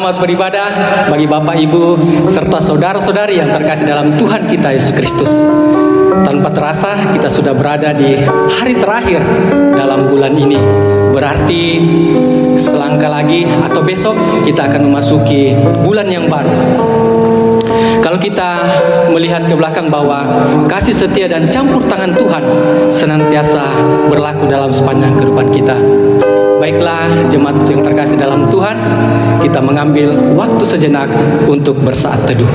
Selamat beribadah bagi Bapak, Ibu, serta saudara-saudari yang terkasih dalam Tuhan kita Yesus Kristus. Tanpa terasa kita sudah berada di hari terakhir dalam bulan ini. Berarti selangkah lagi atau besok kita akan memasuki bulan yang baru. Kalau kita melihat ke belakang bahwa kasih setia dan campur tangan Tuhan senantiasa berlaku dalam sepanjang kehidupan kita. Baiklah jemaat yang terkasih dalam Tuhan, kita mengambil waktu sejenak untuk bersaat teduh.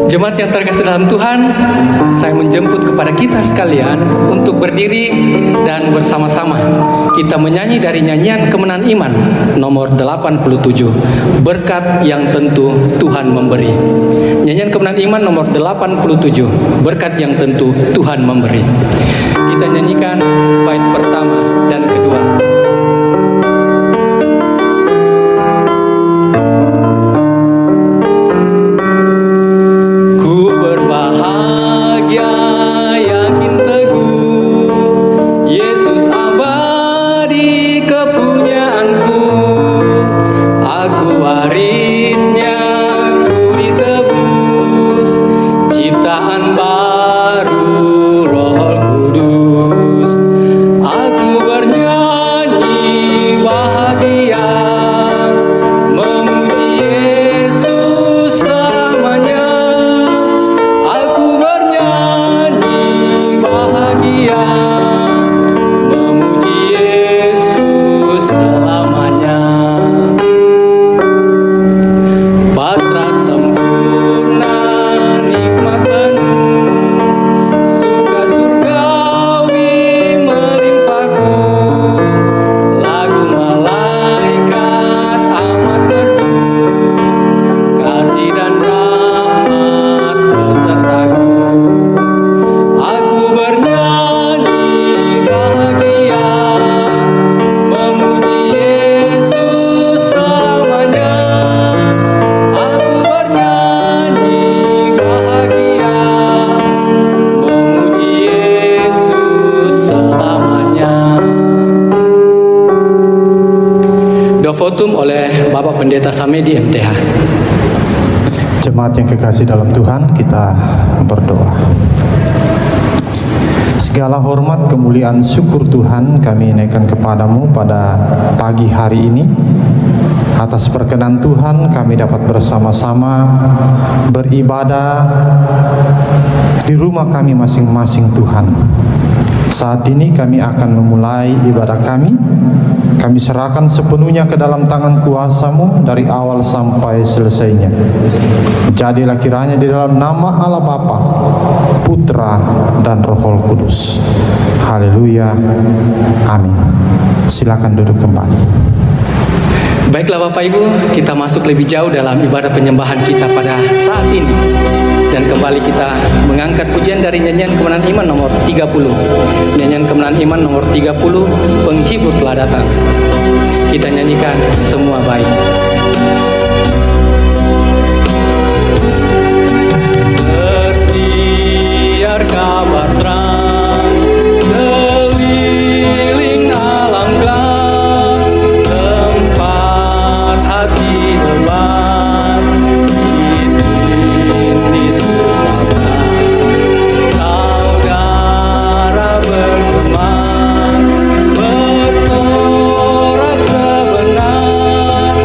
Jemaat yang terkasih dalam Tuhan, saya menjemput kepada kita sekalian untuk berdiri dan bersama-sama kita menyanyi dari nyanyian Kemenangan Iman nomor 87, Berkat yang tentu Tuhan memberi. Nyanyian Kemenangan Iman nomor 87, Berkat yang tentu Tuhan memberi. Kita nyanyikan bait pertama dan kedua. Votum oleh Bapak Pendeta Samedi MTH. Jemaat yang kekasih dalam Tuhan, kita berdoa. Segala hormat, kemuliaan, syukur Tuhan kami naikkan kepadamu pada pagi hari ini. Atas perkenan Tuhan kami dapat bersama-sama beribadah di rumah kami masing-masing Tuhan. Saat ini kami akan memulai ibadah kami. Kami serahkan sepenuhnya ke dalam tangan kuasa-Mu dari awal sampai selesainya. Jadilah kiranya di dalam nama Allah Bapa, Putra, dan Roh Kudus. Haleluya. Amin. Silakan duduk kembali. Baiklah Bapak Ibu, kita masuk lebih jauh dalam ibadah penyembahan kita pada saat ini. Dan kembali kita mengangkat pujian dari nyanyian Kemenangan Iman nomor 30. Nyanyian Kemenangan Iman nomor 30, Penghibur telah datang. Kita nyanyikan semua baik. Bersiar kabar terang, keliling alam gelap, tempat hati lebat, ditindih susah, saudara bergema, bersorak sebenar.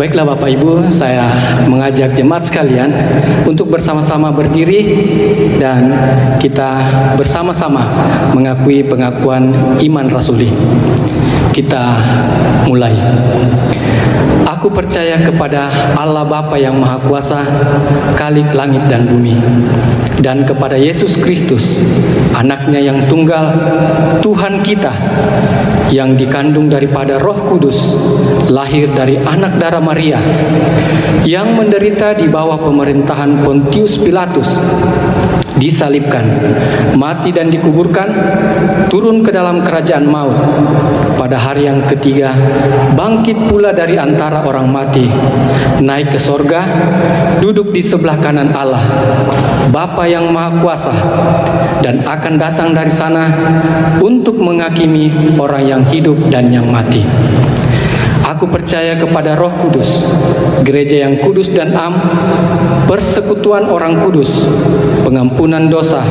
Baiklah Bapak Ibu, saya mengajak jemaat sekalian untuk bersama-sama berdiri dan kita bersama-sama mengakui pengakuan iman rasuli. Kita mulai. Aku percaya kepada Allah Bapa yang Maha Kuasa, Khalik langit dan bumi, dan kepada Yesus Kristus, Anaknya yang tunggal, Tuhan kita, yang dikandung daripada Roh Kudus, lahir dari anak darah Maria, yang menderita di bawah pemerintahan Pontius Pilatus, disalibkan, mati dan dikuburkan, turun ke dalam kerajaan maut, pada hari yang ketiga bangkit pula dari antara orang mati, naik ke sorga, duduk di sebelah kanan Allah, Bapa yang Maha Kuasa, dan akan datang dari sana untuk menghakimi orang yang hidup dan yang mati. Aku percaya kepada Roh Kudus, gereja yang kudus dan am, persekutuan orang kudus, pengampunan dosa,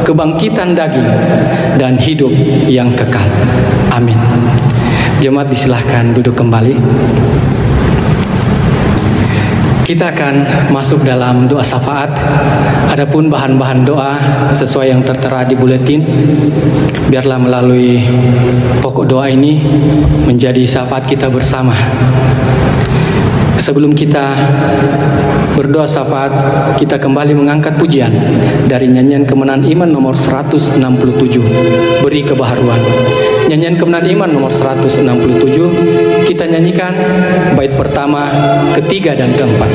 kebangkitan daging, dan hidup yang kekal. Amin. Jemaat disilahkan duduk kembali. Kita akan masuk dalam doa syafaat. Adapun bahan-bahan doa sesuai yang tertera di buletin, biarlah melalui pokok doa ini menjadi syafaat kita bersama. Sebelum kita berdoa syafaat, kita kembali mengangkat pujian dari nyanyian Kemenangan Iman nomor 167, Beri Kebaharuan. Nyanyian Kemenangan Iman nomor 167, kita nyanyikan bait pertama, ketiga, dan keempat.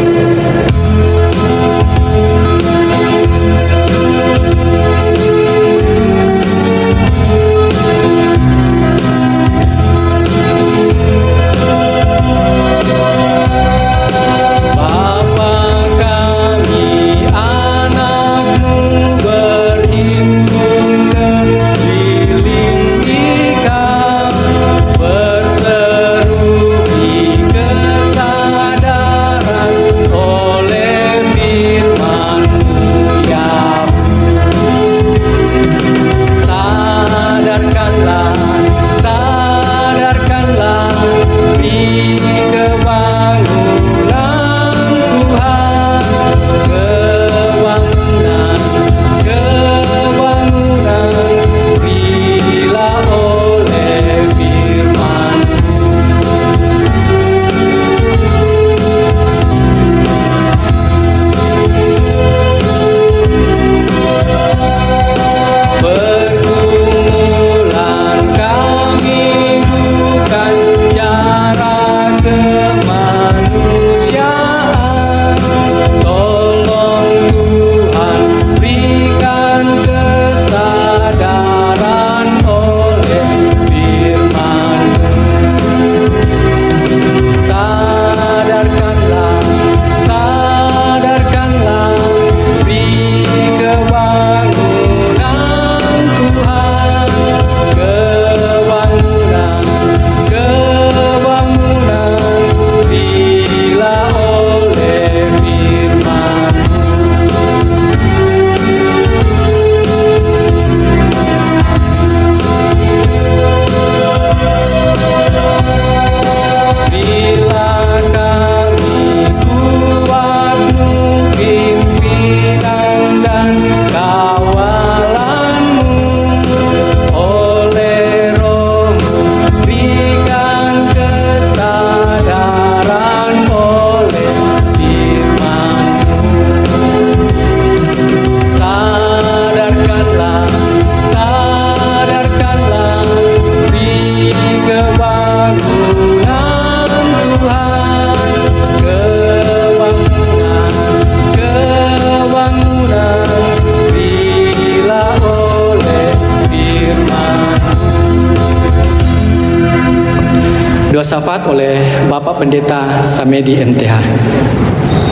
Syafaat oleh Bapak Pendeta Samedi MTH.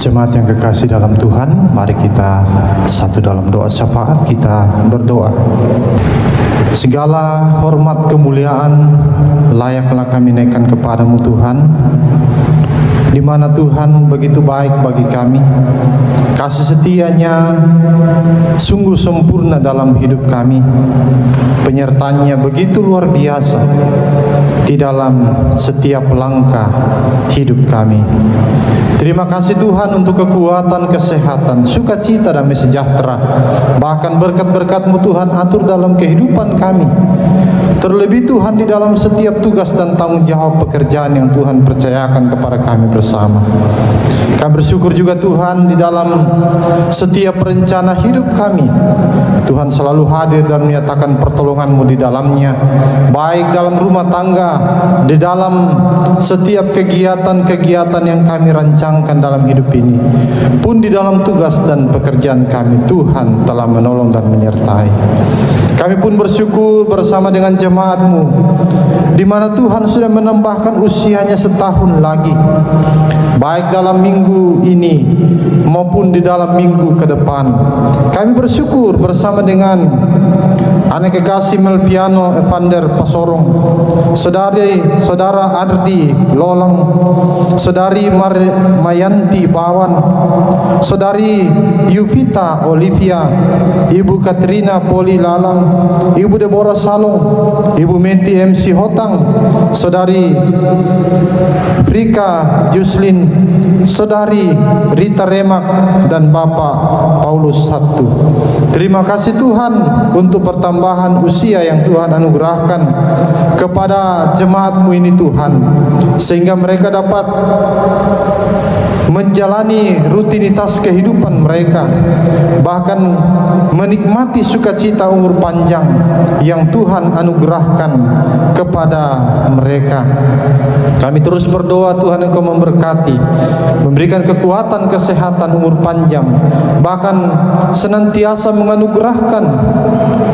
Jemaat yang kekasih dalam Tuhan, mari kita satu dalam doa syafaat, kita berdoa. Segala hormat kemuliaan layaklah kami naikkan kepadamu Tuhan, di mana Tuhan begitu baik bagi kami. Kasih setia-Nya sungguh sempurna dalam hidup kami. Penyertaan-Nya begitu luar biasa di dalam setiap langkah hidup kami. Terima kasih Tuhan untuk kekuatan, kesehatan, sukacita, damai sejahtera. Bahkan berkat-berkat-Mu Tuhan atur dalam kehidupan kami. Terlebih Tuhan di dalam setiap tugas dan tanggung jawab pekerjaan yang Tuhan percayakan kepada kami bersama. Kami bersyukur juga Tuhan di dalam setiap rencana hidup kami. Tuhan selalu hadir dan menyatakan pertolongan-Mu di dalamnya. Baik dalam rumah tangga, di dalam setiap kegiatan-kegiatan yang kami rancangkan dalam hidup ini. Pun di dalam tugas dan pekerjaan kami, Tuhan telah menolong dan menyertai. Kami pun bersyukur bersama dengan jemaat-Mu, di mana Tuhan sudah menambahkan usianya setahun lagi, baik dalam minggu ini maupun di dalam minggu ke depan. Kami bersyukur bersama dengan anak kekasih Melviano Evander Pasorong, saudara Ardi Lolang, saudari Mayanti Bawan, saudari Yuvita Olivia, Ibu Katrina Poli Lalang, Ibu Deborah Salong, Ibu Menti MC Hotang, saudari Frika Juslin, saudari Rita Remak, dan Bapak Paulus I. Terima kasih Tuhan untuk pertambahan usia yang Tuhan anugerahkan kepada jemaat-Mu ini Tuhan, sehingga mereka dapat menjalani rutinitas kehidupan mereka, bahkan menikmati sukacita umur panjang yang Tuhan anugerahkan kepada mereka. Kami terus berdoa Tuhan Engkau memberkati, memberikan kekuatan, kesehatan, umur panjang, bahkan senantiasa menganugerahkan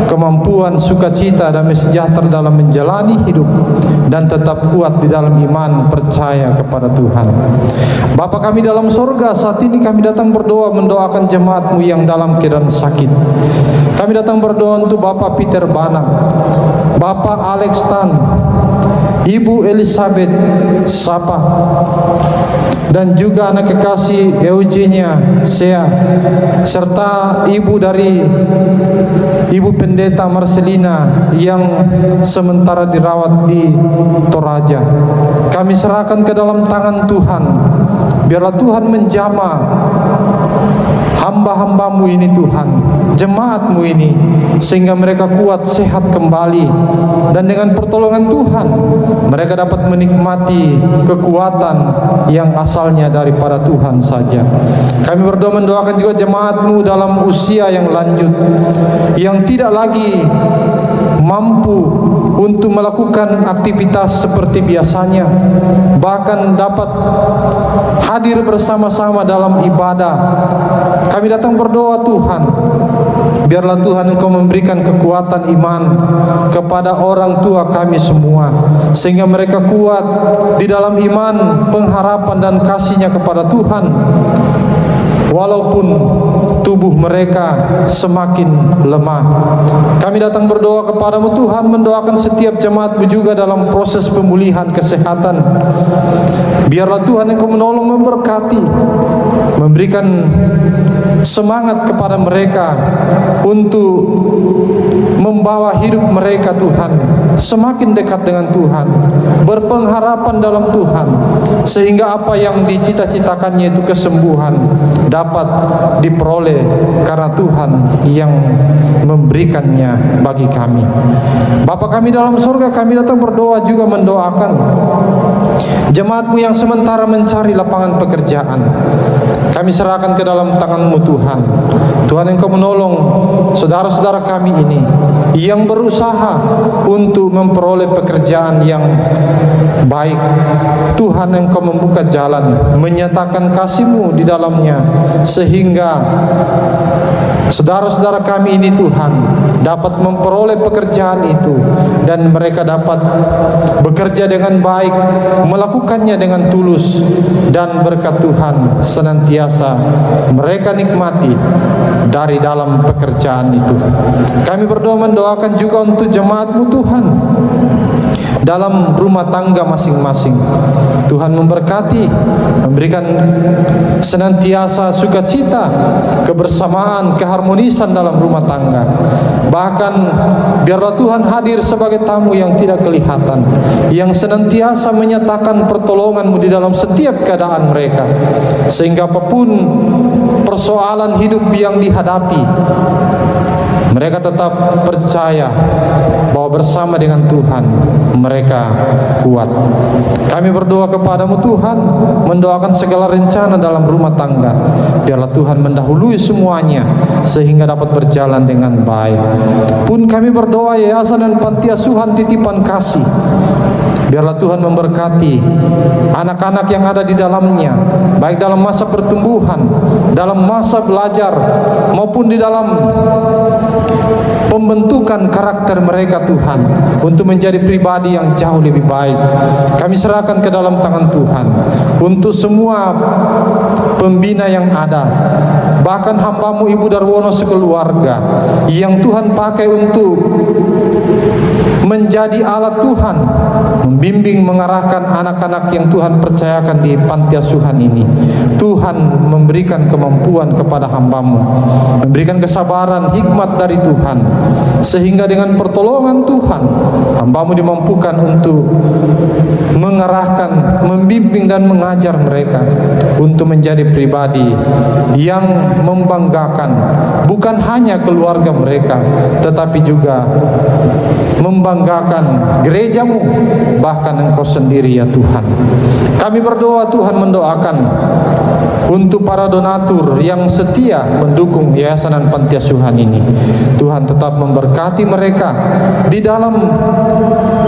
kemampuan, sukacita, damai sejahtera dalam menjalani hidup, dan tetap kuat di dalam iman, percaya kepada Tuhan. Bapa kami dalam sorga, saat ini kami datang berdoa mendoakan jemaat-Mu yang dalam keadaan sakit. Kami datang berdoa untuk Bapak Peter Banang, Bapak Alex Tan, Ibu Elizabeth Sapa, dan juga anak kekasih Eugenia Sea, serta ibu dari Ibu Pendeta Marcelina yang sementara dirawat di Toraja. Kami serahkan ke dalam tangan Tuhan. Biarlah Tuhan menjamah hamba-hamba-Mu ini Tuhan, jemaat-Mu ini, sehingga mereka kuat, sehat kembali, dan dengan pertolongan Tuhan mereka dapat menikmati kekuatan yang asalnya daripada Tuhan saja. Kami berdoa mendoakan juga jemaat-Mu dalam usia yang lanjut, yang tidak lagi mampu untuk melakukan aktivitas seperti biasanya, bahkan dapat hadir bersama-sama dalam ibadah. Kami datang berdoa Tuhan, biarlah Tuhan Engkau memberikan kekuatan iman kepada orang tua kami semua, sehingga mereka kuat di dalam iman, pengharapan, dan kasih-Nya kepada Tuhan, walaupun tubuh mereka semakin lemah. Kami datang berdoa kepada-Mu Tuhan, mendoakan setiap jemaat-Mu juga dalam proses pemulihan kesehatan. Biarlah Tuhan Engkau menolong, memberkati, memberikan semangat kepada mereka untuk membawa hidup mereka Tuhan semakin dekat dengan Tuhan, berpengharapan dalam Tuhan, sehingga apa yang dicita-citakannya itu kesembuhan dapat diperoleh karena Tuhan yang memberikannya bagi kami. Bapa kami dalam surga, kami datang berdoa juga mendoakan jemaat-Mu yang sementara mencari lapangan pekerjaan. Kami serahkan ke dalam tangan-Mu Tuhan. Tuhan Engkau menolong saudara-saudara kami ini yang berusaha untuk memperoleh pekerjaan yang baik. Tuhan Engkau membuka jalan, menyatakan kasih-Mu di dalamnya, sehingga saudara-saudara kami ini Tuhan dapat memperoleh pekerjaan itu, dan mereka dapat bekerja dengan baik, melakukannya dengan tulus, dan berkat Tuhan senantiasa mereka nikmati dari dalam pekerjaan itu. Kami berdoa mendoakan juga untuk jemaat-Mu Tuhan dalam rumah tangga masing-masing. Tuhan memberkati, memberikan senantiasa sukacita, kebersamaan, keharmonisan dalam rumah tangga. Bahkan biarlah Tuhan hadir sebagai tamu yang tidak kelihatan, yang senantiasa menyatakan pertolongan-Mu di dalam setiap keadaan mereka, sehingga apapun persoalan hidup yang dihadapi, mereka tetap percaya bahwa bersama dengan Tuhan mereka kuat. Kami berdoa kepada-Mu Tuhan, mendoakan segala rencana dalam rumah tangga. Biarlah Tuhan mendahului semuanya sehingga dapat berjalan dengan baik. Pun kami berdoa yayasan dan panti asuhan titipan kasih, biarlah Tuhan memberkati anak-anak yang ada di dalamnya, baik dalam masa pertumbuhan, dalam masa belajar, maupun di dalam pembentukan karakter mereka Tuhan, untuk menjadi pribadi yang jauh lebih baik. Kami serahkan ke dalam tangan Tuhan untuk semua pembina yang ada, bahkan hamba-Mu Ibu Darwono sekeluarga yang Tuhan pakai untuk menjadi alat Tuhan, membimbing, mengarahkan anak-anak yang Tuhan percayakan di panti asuhan ini. Tuhan memberikan kemampuan kepada hamba-Mu, memberikan kesabaran, hikmat dari Tuhan, sehingga dengan pertolongan Tuhan hamba-Mu dimampukan untuk mengarahkan, membimbing dan mengajar mereka untuk menjadi pribadi yang membanggakan bukan hanya keluarga mereka, tetapi juga membanggakan gereja-Mu, bahkan Engkau sendiri ya Tuhan. Kami berdoa Tuhan, mendoakan untuk para donatur yang setia mendukung yayasan dan panti asuhan ini. Tuhan tetap memberkati mereka di dalam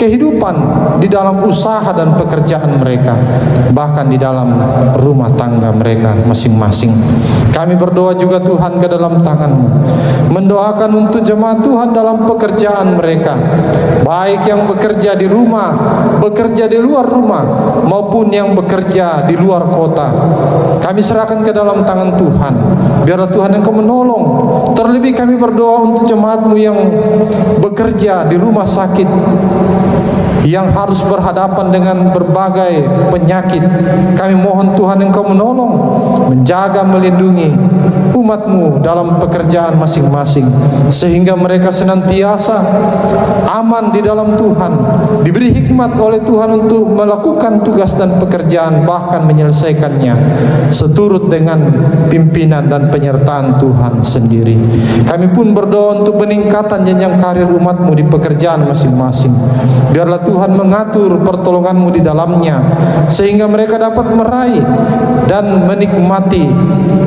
kehidupan, di dalam usaha dan pekerjaan mereka, bahkan di dalam rumah tangga mereka masing-masing. Kami berdoa juga Tuhan ke dalam tangan-Mu, mendoakan untuk jemaat Tuhan dalam pekerjaan mereka, baik yang bekerja di rumah, bekerja di luar rumah, maupun yang bekerja di luar kota. Kami serahkan ke dalam tangan Tuhan. Biarlah Tuhan Engkau menolong. Terlebih kami berdoa untuk jemaat-Mu yang bekerja di rumah sakit, yang harus berhadapan dengan berbagai penyakit. Kami mohon Tuhan Engkau menolong, menjaga, melindungi umat-Mu dalam pekerjaan masing-masing, sehingga mereka senantiasa aman di dalam Tuhan, diberi hikmat oleh Tuhan untuk melakukan tugas dan pekerjaan, bahkan menyelesaikannya seturut dengan pimpinan dan penyertaan Tuhan sendiri. Kami pun berdoa untuk peningkatan jenjang karir umat-Mu di pekerjaan masing-masing. Biarlah Tuhan mengatur pertolongan-Mu di dalamnya, sehingga mereka dapat meraih dan menikmati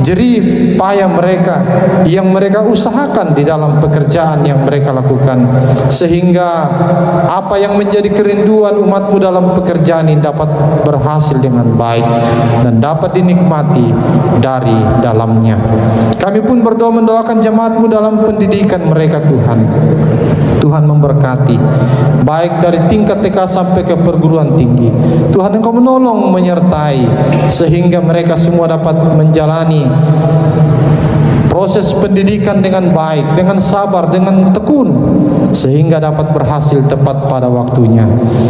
jerih payah mereka yang mereka usahakan di dalam pekerjaan yang mereka lakukan, sehingga apa yang menjadi kerinduan umat-Mu dalam pekerjaan ini dapat berhasil dengan baik dan dapat dinikmati dari dalamnya. Kami pun berdoa mendoakan jemaat-Mu dalam pendidikan mereka Tuhan. Tuhan memberkati, baik dari tingkat TK sampai ke perguruan tinggi. Tuhan Engkau menolong, menyertai, sehingga mereka semua dapat menjalani proses pendidikan dengan baik, dengan sabar, dengan tekun, sehingga dapat berhasil tepat pada waktunya.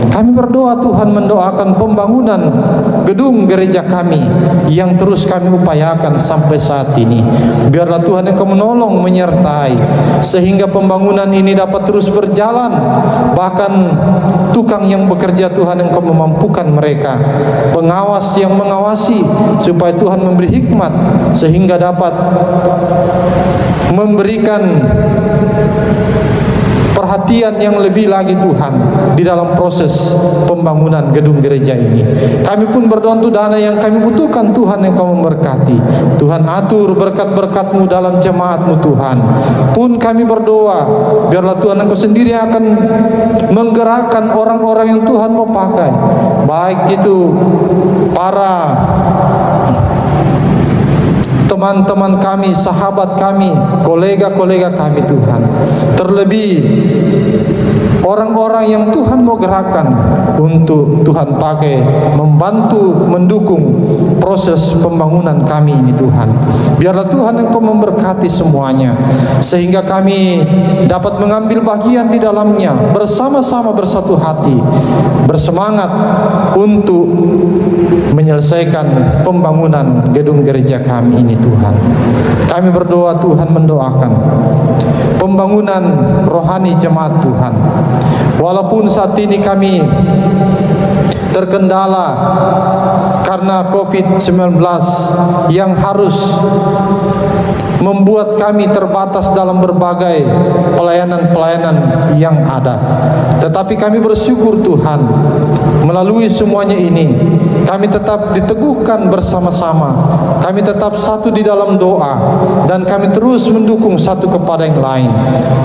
Kami berdoa Tuhan, mendoakan pembangunan gedung gereja kami yang terus kami upayakan sampai saat ini. Biarlah Tuhan Engkau menolong, menyertai, sehingga pembangunan ini dapat terus berjalan. Bahkan tukang yang bekerja Tuhan Engkau memampukan mereka, pengawas yang mengawasi, supaya Tuhan memberi hikmat sehingga dapat memberikan perhatian yang lebih lagi Tuhan di dalam proses pembangunan gedung gereja ini. Kami pun berdoa untuk dana yang kami butuhkan, Tuhan Engkau memberkati. Tuhan atur berkat-berkat-Mu dalam jemaat-Mu Tuhan. Pun kami berdoa, biarlah Tuhan Engkau sendiri akan menggerakkan orang-orang yang Tuhan mau pakai, baik itu para teman-teman kami, sahabat kami, kolega-kolega kami Tuhan. Terlebih orang-orang yang Tuhan mau gerakkan untuk Tuhan pakai membantu, mendukung proses pembangunan kami ini Tuhan. Biarlah Tuhan Engkau memberkati semuanya, sehingga kami dapat mengambil bagian di dalamnya, bersama-sama bersatu hati, bersemangat untuk menyelesaikan pembangunan gedung gereja kami ini Tuhan. Kami berdoa Tuhan, mendoakan pembangunan rohani jemaat Tuhan. Walaupun saat ini kami terkendala karena COVID-19 yang harus membuat kami terbatas dalam berbagai pelayanan-pelayanan yang ada. Tetapi kami bersyukur Tuhan, melalui semuanya ini kami tetap diteguhkan bersama-sama, kami tetap satu di dalam doa, dan kami terus mendukung satu kepada yang lain.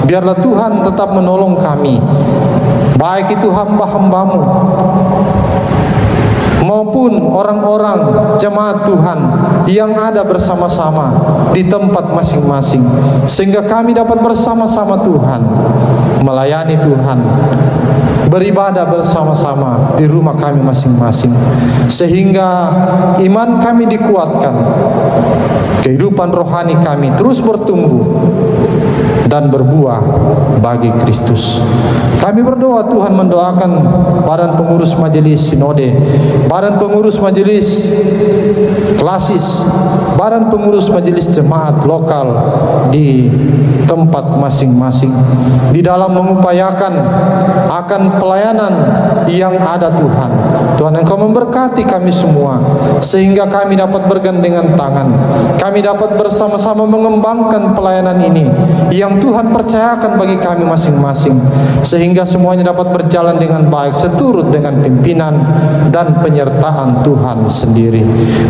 Biarlah Tuhan tetap menolong kami, baik itu hamba-hambamu maupun orang-orang jemaat Tuhan yang ada bersama-sama di tempat masing-masing, sehingga kami dapat bersama-sama Tuhan melayani Tuhan, beribadah bersama-sama di rumah kami masing-masing, sehingga iman kami dikuatkan, kehidupan rohani kami terus bertumbuh dan berbuah bagi Kristus. Kami berdoa Tuhan, mendoakan badan pengurus majelis sinode, badan pengurus majelis klasis, badan pengurus majelis jemaat lokal di tempat masing-masing, di dalam mengupayakan akan pelayanan yang ada Tuhan. Tuhan Engkau memberkati kami semua, sehingga kami dapat bergandengan tangan, kami dapat bersama-sama mengembangkan pelayanan ini yang Tuhan percayakan bagi kami masing-masing, sehingga semuanya dapat berjalan dengan baik seturut dengan pimpinan dan penyertaan Tuhan sendiri.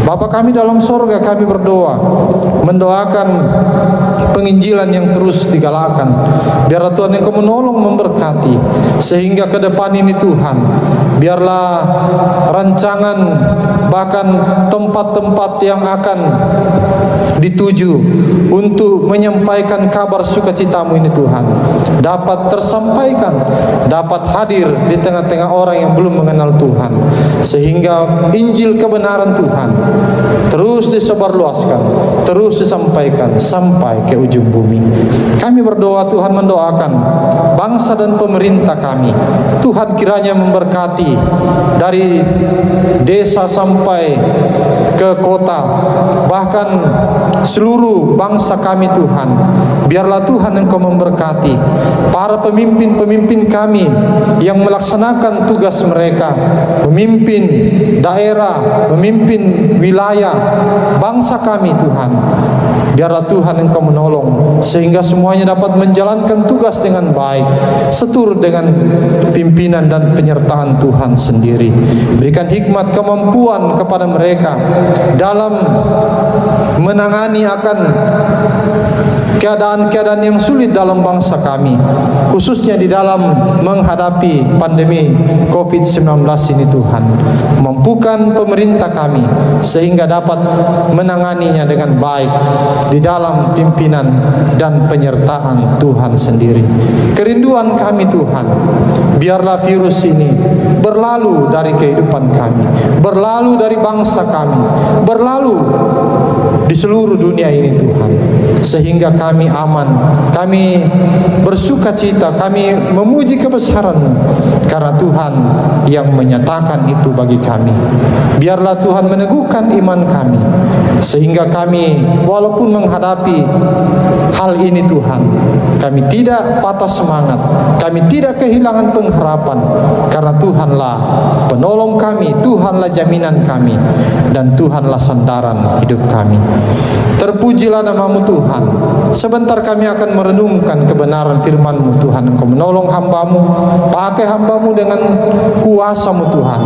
Bapa kami dalam sorga, kami berdoa, mendoakan penginjilan yang terus digalakkan. Biarlah Tuhan Engkau menolong, memberkati, sehingga ke depan ini Tuhan, biarlah rancangan bahkan tempat-tempat yang akan dituju untuk menyampaikan kabar sukacitamu ini Tuhan dapat tersampaikan, dapat hadir di tengah-tengah orang yang belum mengenal Tuhan, sehingga Injil kebenaran Tuhan terus disebarluaskan, terus disampaikan sampai ke ujung bumi. Kami berdoa Tuhan, mendoakan bangsa dan pemerintah kami. Tuhan kiranya memberkati dari desa sampai ke kota, bahkan seluruh bangsa kami Tuhan. Biarlah Tuhan Engkau memberkati para pemimpin-pemimpin kami yang melaksanakan tugas mereka, memimpin daerah, memimpin wilayah bangsa kami Tuhan. Biarlah Tuhan Engkau menolong, sehingga semuanya dapat menjalankan tugas dengan baik, seturut dengan pimpinan dan penyertaan Tuhan sendiri. Berikan hikmat, kemampuan kepada mereka dalam menangani akan keadaan-keadaan yang sulit dalam bangsa kami, khususnya di dalam menghadapi pandemi COVID-19 ini Tuhan. Mampukan pemerintah kami sehingga dapat menanganinya dengan baik di dalam pimpinan dan penyertaan Tuhan sendiri. Kerinduan kami Tuhan, biarlah virus ini berlalu dari kehidupan kami, berlalu dari bangsa kami, berlalu di seluruh dunia ini Tuhan, sehingga kami aman, kami bersuka cita, kami memuji kebesaran-Mu, karena Tuhan yang menyatakan itu bagi kami. Biarlah Tuhan meneguhkan iman kami, sehingga kami walaupun menghadapi hal ini Tuhan, kami tidak patah semangat, kami tidak kehilangan pengharapan, karena Tuhanlah penolong kami, Tuhanlah jaminan kami, dan Tuhanlah sandaran hidup kami. Terpujilah nama-Mu Tuhan. Sebentar kami akan merenungkan kebenaran firman-Mu Tuhan. Engkau menolong hamba-Mu, pakai hamba-Mu dengan kuasa-Mu Tuhan,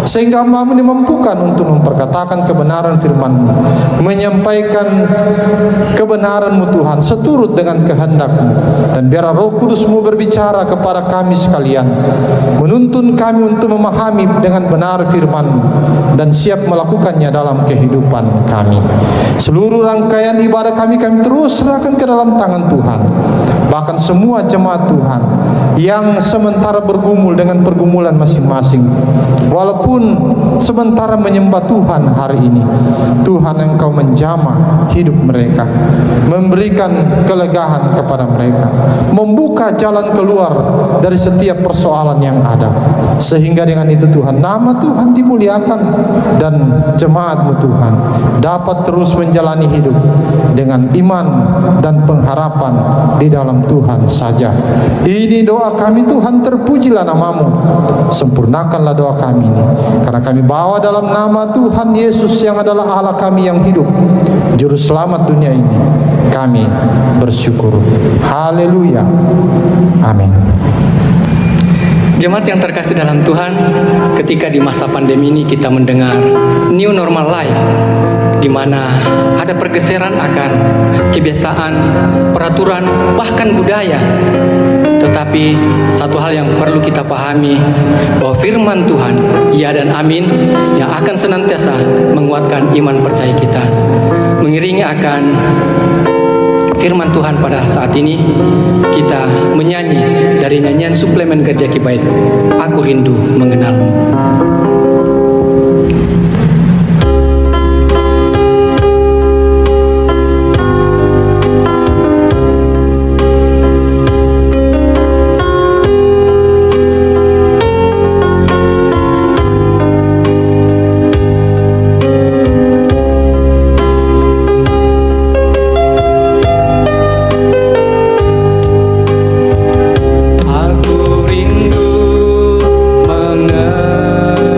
sehingga hamba-Mu dimampukan untuk memperkatakan kebenaran firman-Mu, menyampaikan kebenaran-Mu Tuhan seturut dengan kehendak-Mu. Dan biarlah Roh Kudus-Mu berbicara kepada kami sekalian, menuntun kami untuk memahami dengan benar firman-Mu dan siap melakukannya dalam kehidupan kami. Seluruh rangkaian ibadah kami terus serahkan ke dalam tangan Tuhan. Bahkan semua jemaat Tuhan yang sementara bergumul dengan pergumulan masing-masing, walaupun sementara menyembah Tuhan hari ini, Tuhan Engkau menjamah hidup mereka, memberikan kelegaan kepada mereka, membuka jalan keluar dari setiap persoalan yang ada, sehingga dengan itu Tuhan, nama Tuhan dimuliakan dan jemaat-Mu Tuhan dapat terus menjalani hidup dengan iman dan pengharapan di dalam Tuhan saja. Ini doa kami Tuhan, terpujilah nama-Mu, sempurnakanlah doa kami ini, karena kami bawa dalam nama Tuhan Yesus yang adalah Allah kami yang hidup, Juru Selamat dunia ini. Kami bersyukur. Haleluya. Amin. Jemaat yang terkasih dalam Tuhan, ketika di masa pandemi ini kita mendengar new normal life, di mana ada pergeseran akan kebiasaan, peraturan, bahkan budaya. Tetapi satu hal yang perlu kita pahami, bahwa firman Tuhan, ya dan amin, yang akan senantiasa menguatkan iman percaya kita. Mengiringi akan firman Tuhan pada saat ini, kita menyanyi dari nyanyian suplemen Gereja Kibait, Aku Rindu Mengenal-Mu. Aku rindu mengenal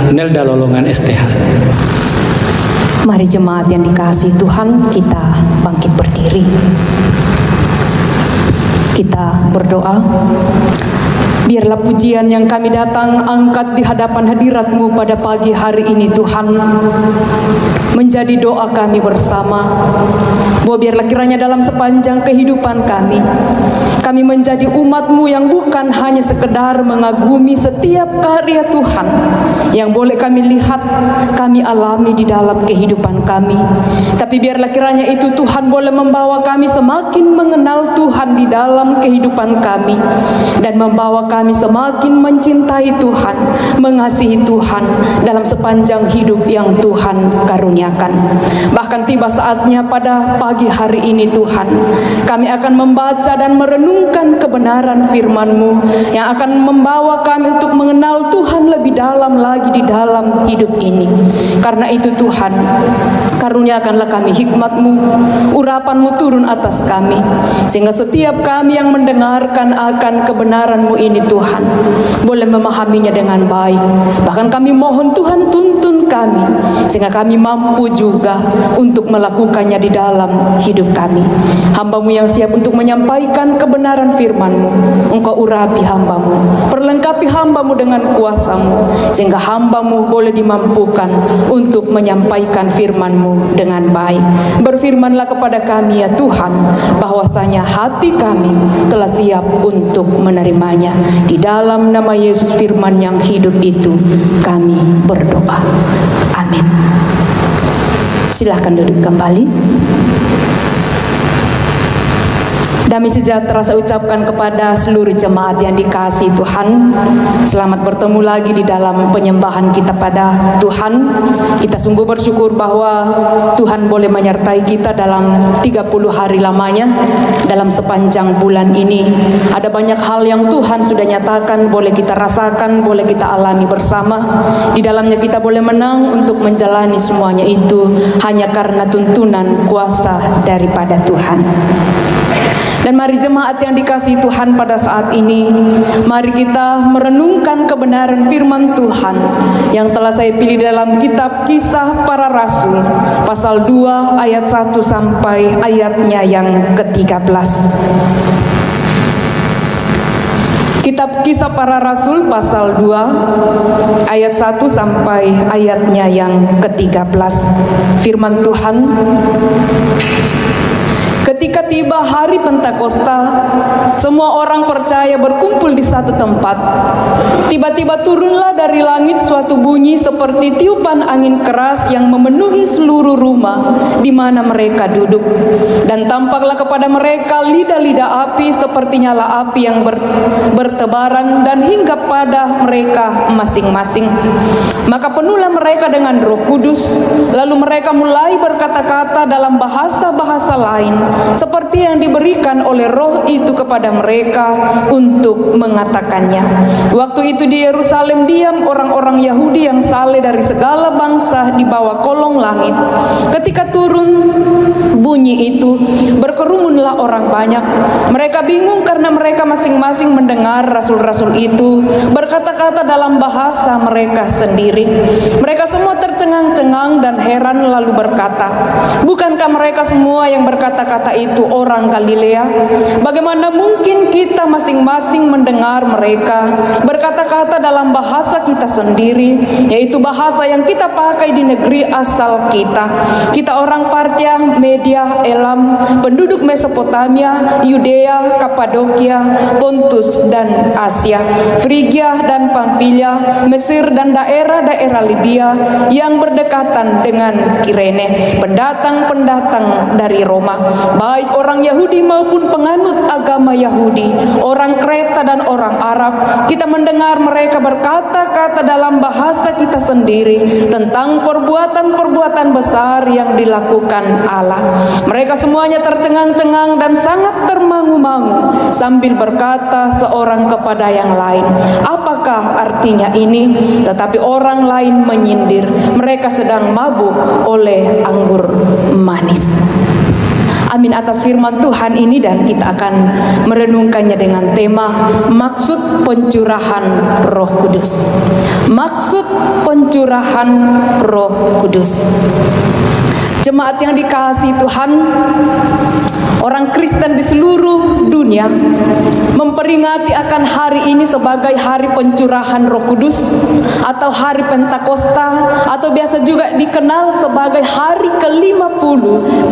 Nelda Lolongan STH. Mari jemaat yang dikasihi Tuhan, kita bangkit berdiri. Kita berdoa. Biarlah pujian yang kami datang angkat di hadapan hadirat-Mu pada pagi hari ini Tuhan, menjadi doa kami bersama. Bahwa biarlah kiranya dalam sepanjang kehidupan kami menjadi umat-Mu yang bukan hanya sekedar mengagumi setiap karya Tuhan yang boleh kami lihat, kami alami di dalam kehidupan kami. Tapi biarlah kiranya itu Tuhan boleh membawa kami semakin mengenal Tuhan di dalam kehidupan kami, dan membawa kami semakin mencintai Tuhan, mengasihi Tuhan dalam sepanjang hidup yang Tuhan karuniakan. Bahkan tiba saatnya pada pagi hari ini Tuhan, kami akan membaca dan merenungkan kebenaran firman-Mu yang akan membawa kami untuk mengenal Tuhan lebih dalam lagi di dalam hidup ini. Karena itu Tuhan, karuniakanlah kami hikmat-Mu, urapan-Mu turun atas kami, sehingga setiap kami yang mendengarkan akan kebenaran-Mu ini Tuhan, boleh memahaminya dengan baik. Bahkan kami mohon Tuhan tuntun kami, sehingga kami mampu juga untuk melakukannya di dalam hidup kami. Hamba-Mu yang siap untuk menyampaikan kebenaran firman-Mu, Engkau urapi hamba-Mu, perlengkapi hamba-Mu dengan kuasa-Mu, sehingga hamba-Mu boleh dimampukan untuk menyampaikan firman-Mu dengan baik. Berfirmanlah kepada kami ya Tuhan, bahwasanya hati kami telah siap untuk menerimanya. Di dalam nama Yesus firman yang hidup itu kami berdoa. Amin. Silahkan duduk kembali. Damai sejahtera saya ucapkan kepada seluruh jemaat yang dikasihi Tuhan. Selamat bertemu lagi di dalam penyembahan kita pada Tuhan. Kita sungguh bersyukur bahwa Tuhan boleh menyertai kita dalam 30 hari lamanya dalam sepanjang bulan ini. Ada banyak hal yang Tuhan sudah nyatakan, boleh kita rasakan, boleh kita alami bersama. Di dalamnya kita boleh menang untuk menjalani semuanya itu hanya karena tuntunan kuasa daripada Tuhan. Dan mari jemaat yang dikasihi Tuhan, pada saat ini mari kita merenungkan kebenaran firman Tuhan yang telah saya pilih dalam kitab Kisah Para Rasul pasal 2 ayat 1 sampai ayatnya yang ke-13. Kitab Kisah Para Rasul pasal 2 ayat 1 sampai ayatnya yang ke-13. Firman Tuhan: ketika tiba hari Pentakosta, semua orang percaya berkumpul di satu tempat. Tiba-tiba turunlah dari langit suatu bunyi seperti tiupan angin keras yang memenuhi seluruh rumah di mana mereka duduk. Dan tampaklah kepada mereka lidah-lidah api seperti nyala api yang bertebaran dan hinggap pada mereka masing-masing. Maka penuhlah mereka dengan Roh Kudus, lalu mereka mulai berkata-kata dalam bahasa-bahasa lain seperti yang diberikan oleh Roh itu kepada mereka untuk mengatakannya. Waktu itu di Yerusalem diam orang-orang Yahudi yang saleh dari segala bangsa di bawah kolong langit. Ketika turun bunyi itu, berkerumunlah orang banyak. Mereka bingung karena mereka masing-masing mendengar rasul-rasul itu berkata-kata dalam bahasa mereka sendiri. Mereka semua tercengang-cengang dan heran lalu berkata, bukankah mereka semua yang berkata-kata itu orang Galilea? Bagaimana mungkin kita masing-masing mendengar mereka berkata-kata dalam bahasa kita sendiri, yaitu bahasa yang kita pakai di negeri asal kita. Kita orang Partia, Media, Elam, penduduk Mesopotamia, Yudea, Kapadokia, Pontus dan Asia, Frigia dan Pamfilia, Mesir dan daerah-daerah Libya yang berdekatan dengan Kirene, pendatang-pendatang dari Roma, baik orang Yahudi maupun penganut agama Yahudi, orang Kreta dan orang Arab. Kita mendengar mereka berkata-kata dalam bahasa kita sendiri tentang perbuatan-perbuatan besar yang dilakukan Allah. Mereka semuanya tercengang-cengang dan sangat termangu-mangu sambil berkata seorang kepada yang lain, apakah artinya ini? Tetapi orang lain menyindir, mereka sedang mabuk oleh anggur manis. Amin atas firman Tuhan ini, dan kita akan merenungkannya dengan tema maksud pencurahan Roh Kudus. Maksud pencurahan Roh Kudus. Jemaat yang dikasihi Tuhan, orang Kristen di seluruh dunia memperingati akan hari ini sebagai hari pencurahan Roh Kudus atau hari Pentakosta, atau biasa juga dikenal sebagai hari ke-50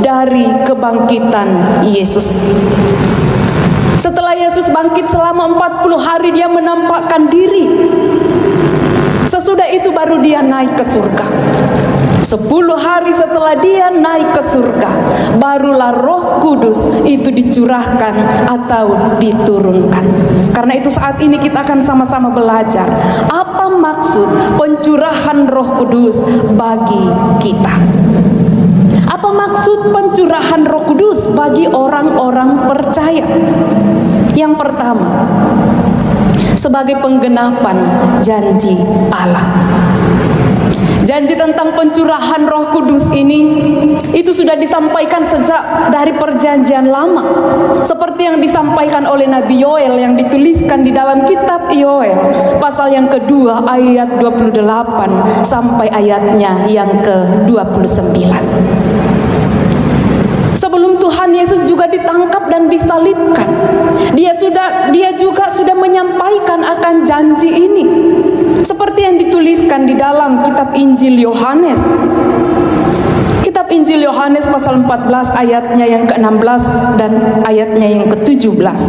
dari kebangkitan Yesus. Setelah Yesus bangkit selama 40 hari dia menampakkan diri. Sesudah itu baru dia naik ke surga. 10 hari setelah dia naik ke surga, barulah Roh Kudus itu dicurahkan atau diturunkan. Karena itu saat ini kita akan sama-sama belajar apa maksud pencurahan Roh Kudus bagi kita. Apa maksud pencurahan Roh Kudus bagi orang-orang percaya? Yang pertama, sebagai penggenapan janji Allah. Janji tentang pencurahan Roh Kudus ini itu sudah disampaikan sejak dari perjanjian lama, seperti yang disampaikan oleh Nabi Yoel yang dituliskan di dalam kitab Yoel pasal yang kedua ayat 28 sampai ayatnya yang ke-29. Sebelum Tuhan Yesus juga ditangkap dan disalibkan, dia juga sudah menyampaikan akan janji ini, seperti yang dituliskan di dalam kitab Injil Yohanes. Kitab Injil Yohanes pasal 14 ayatnya yang ke-16 dan ayatnya yang ke-17.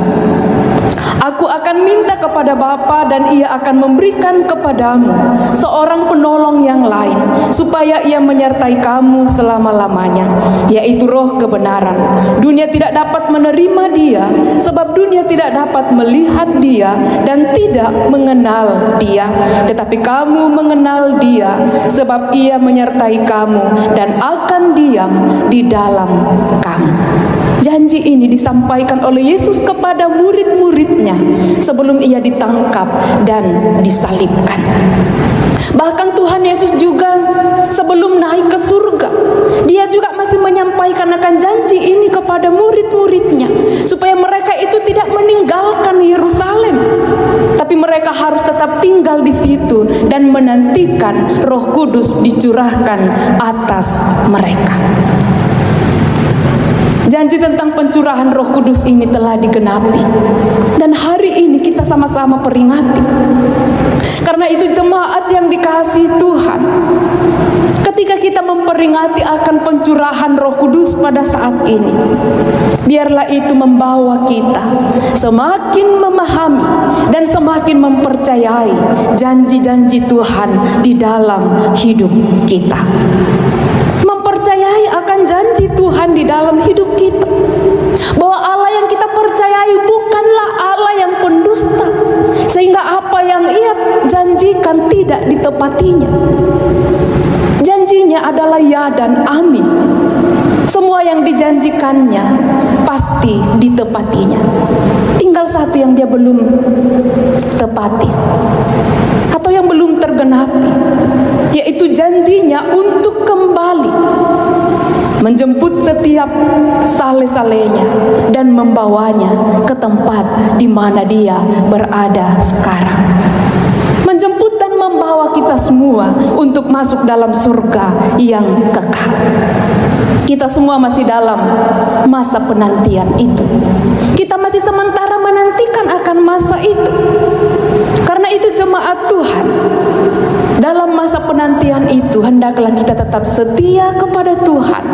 Aku akan minta kepada Bapa dan ia akan memberikan kepadamu seorang penolong yang lain, supaya ia menyertai kamu selama-lamanya, yaitu Roh kebenaran. Dunia tidak dapat menerima dia, sebab dunia tidak dapat melihat dia dan tidak mengenal dia. Tetapi kamu mengenal dia, sebab ia menyertai kamu dan akan diam di dalam kamu. Janji ini disampaikan oleh Yesus kepada murid-muridnya sebelum ia ditangkap dan disalibkan. Bahkan Tuhan Yesus juga sebelum naik ke surga, dia juga masih menyampaikan akan janji ini kepada murid-muridnya, supaya mereka itu tidak meninggalkan Yerusalem, tapi mereka harus tetap tinggal di situ dan menantikan Roh Kudus dicurahkan atas mereka. Janji tentang pencurahan Roh Kudus ini telah digenapi, dan hari ini kita sama-sama peringati. Karena itu jemaat yang dikasihi Tuhan, ketika kita memperingati akan pencurahan Roh Kudus pada saat ini, biarlah itu membawa kita semakin memahami dan semakin mempercayai janji-janji Tuhan di dalam hidup kita. Mempercayai akan janji Tuhan di dalam hidup kita, bahwa Allah yang kita percayai bukanlah Allah yang pendusta, sehingga apa yang Ia janjikan tidak ditepatinya. Janjinya adalah ya dan amin. Semua yang dijanjikannya pasti ditepatinya. Tinggal satu yang dia belum tepati atau yang belum tergenapi, yaitu janjinya untuk kembali menjemput setiap saleh-salehnya dan membawanya ke tempat di mana dia berada sekarang. Menjemput dan membawa kita semua untuk masuk dalam surga yang kekal. Kita semua masih dalam masa penantian itu. Kita masih sementara menantikan akan masa itu. Karena itu jemaat Tuhan, dalam masa penantian itu hendaklah kita tetap setia kepada Tuhan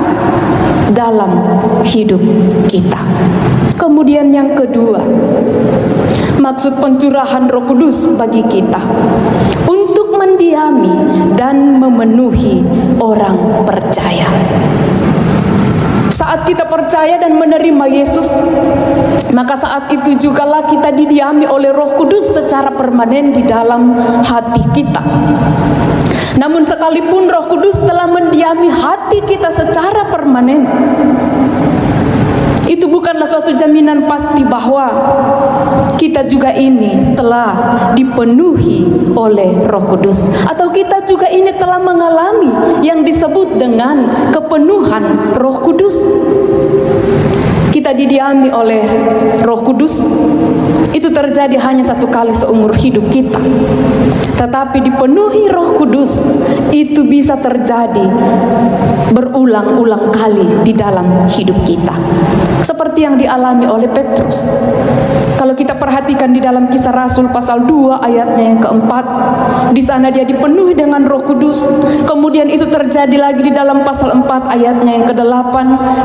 dalam hidup kita. Kemudian yang kedua, maksud pencurahan Roh Kudus bagi kita untuk mendiami dan memenuhi orang percaya. Saat kita percaya dan menerima Yesus, maka saat itu jugalah kita didiami oleh Roh Kudus secara permanen di dalam hati kita. Namun sekalipun Roh Kudus telah mendiami hati kita secara permanen, Itu bukanlah suatu jaminan pasti bahwa kita juga ini telah dipenuhi oleh Roh Kudus, atau kita juga ini telah mengalami yang disebut dengan kepenuhan Roh Kudus. Kita didiami oleh Roh Kudus itu terjadi hanya satu kali seumur hidup kita. Tetapi dipenuhi Roh Kudus itu bisa terjadi berulang-ulang kali di dalam hidup kita. Seperti yang dialami oleh Petrus. Kalau kita perhatikan di dalam Kisah Rasul pasal 2 ayatnya yang keempat, di sana dia dipenuhi dengan Roh Kudus. Kemudian itu terjadi lagi di dalam pasal 4 ayatnya yang ke-8.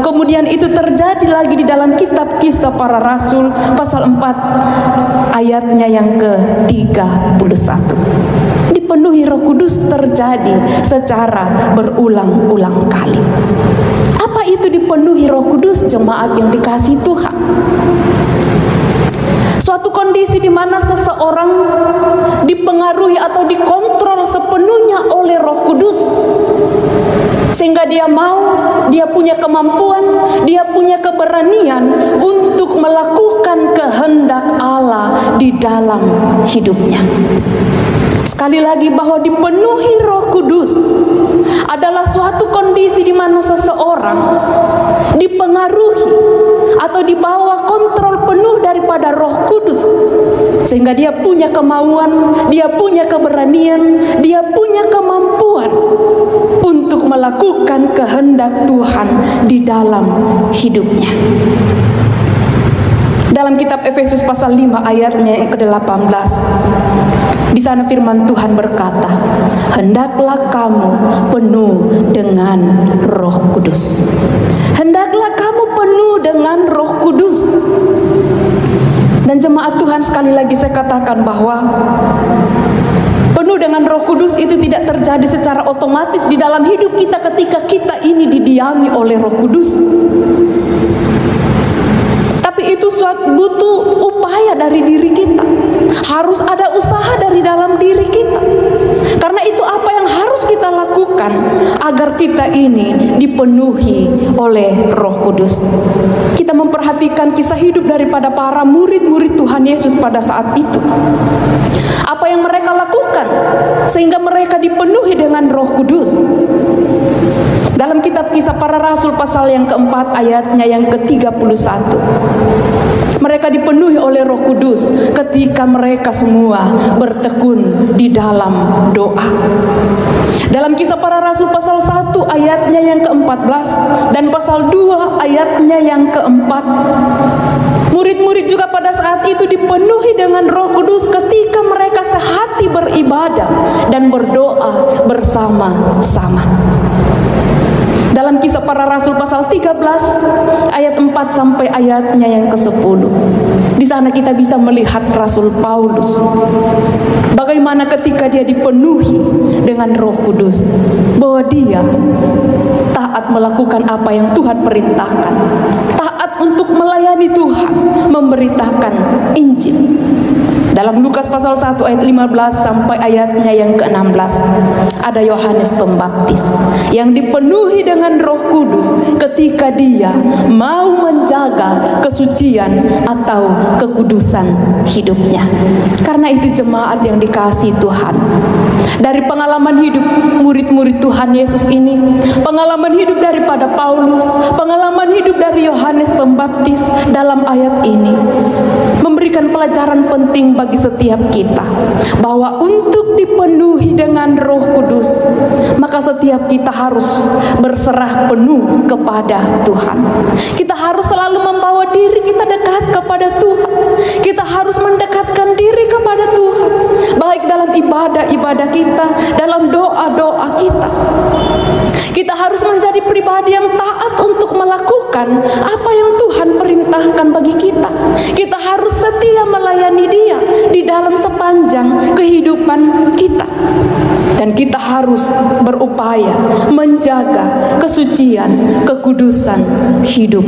Kemudian itu terjadi lagi di dalam kitab Kisah Para Rasul pasal 4 ayatnya yang ke-31. Dipenuhi Roh Kudus terjadi secara berulang-ulang kali. Apa itu dipenuhi Roh Kudus, jemaat yang dikasihi Tuhan? Suatu kondisi di mana seseorang dipengaruhi atau dikontrol sepenuhnya oleh Roh Kudus, sehingga dia punya kemampuan, dia punya keberanian untuk melakukan kehendak Allah di dalam hidupnya. Sekali lagi, bahwa dipenuhi Roh Kudus adalah suatu kondisi di mana seseorang dipengaruhi atau dibawa kontrol penuh daripada Roh Kudus, sehingga dia punya kemauan, dia punya keberanian, dia punya kemampuan untuk melakukan kehendak Tuhan di dalam hidupnya. Dalam kitab Efesus pasal 5 ayatnya yang ke-18, di sana firman Tuhan berkata, hendaklah kamu penuh dengan Roh Kudus. Hendaklah kamu penuh dengan Roh Kudus. Dan jemaat Tuhan, sekali lagi saya katakan bahwa penuh dengan Roh Kudus itu tidak terjadi secara otomatis di dalam hidup kita ketika kita ini didiami oleh Roh Kudus. Tapi itu butuh upaya dari diri kita. Harus ada usaha dari dalam diri kita. Karena itu apa yang harus kita lakukan agar kita ini dipenuhi oleh Roh Kudus. Kita memperhatikan kisah hidup daripada para murid-murid Tuhan Yesus pada saat itu. Apa yang mereka lakukan sehingga mereka dipenuhi dengan Roh Kudus? Dalam kitab Kisah Para Rasul pasal yang keempat ayatnya yang ke-31, mereka dipenuhi oleh Roh Kudus ketika mereka semua bertekun di dalam doa. Dalam Kisah Para Rasul pasal 1 ayatnya yang ke-14 dan pasal 2 ayatnya yang ke-4, murid-murid juga pada saat itu dipenuhi dengan Roh Kudus ketika mereka sehati beribadah dan berdoa bersama-sama. Dalam Kisah Para Rasul pasal 13 ayat 4 sampai ayatnya yang ke-10. Di sana kita bisa melihat Rasul Paulus bagaimana ketika dia dipenuhi dengan Roh Kudus, bahwa dia taat melakukan apa yang Tuhan perintahkan, taat untuk melayani Tuhan, memberitakan Injil. Dalam Lukas pasal 1 ayat 15 sampai ayatnya yang ke-16, ada Yohanes Pembaptis yang dipenuhi dengan Roh Kudus ketika dia mau menjaga kesucian atau kekudusan hidupnya. Karena itu jemaat yang dikasihi Tuhan, dari pengalaman hidup murid-murid Tuhan Yesus ini, pengalaman hidup daripada Paulus, pengalaman hidup dari Yohanes Pembaptis dalam ayat ini memberikan pelajaran penting bagi setiap kita, bahwa untuk dipenuhi dengan Roh Kudus, maka setiap kita harus berserah penuh kepada Tuhan. Kita harus selalu membawa diri kita dekat kepada Tuhan. Kita harus mendekatkan diri kepada Tuhan, baik dalam ibadah-ibadah kita, dalam doa-doa kita. Kita harus menjadi pribadi yang taat untuk melakukan apa yang Tuhan perintahkan bagi kita. Kita harus setia melayani Dia di dalam sepanjang kehidupan kita. Dan kita harus berupaya menjaga kesucian, kekudusan hidup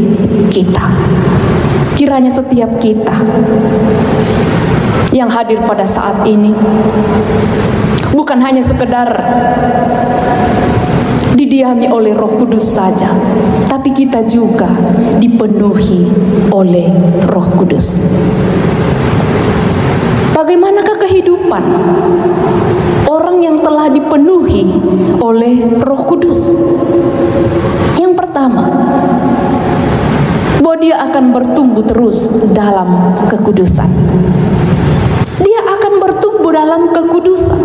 kita. Kiranya setiap kita yang hadir pada saat ini bukan hanya sekedar didiami didiami oleh Roh Kudus saja, tapi kita juga dipenuhi oleh Roh Kudus. Bagaimanakah kehidupan orang yang telah dipenuhi oleh Roh Kudus? Yang pertama, bahwa dia akan bertumbuh terus dalam kekudusan. Dia akan bertumbuh dalam kekudusan.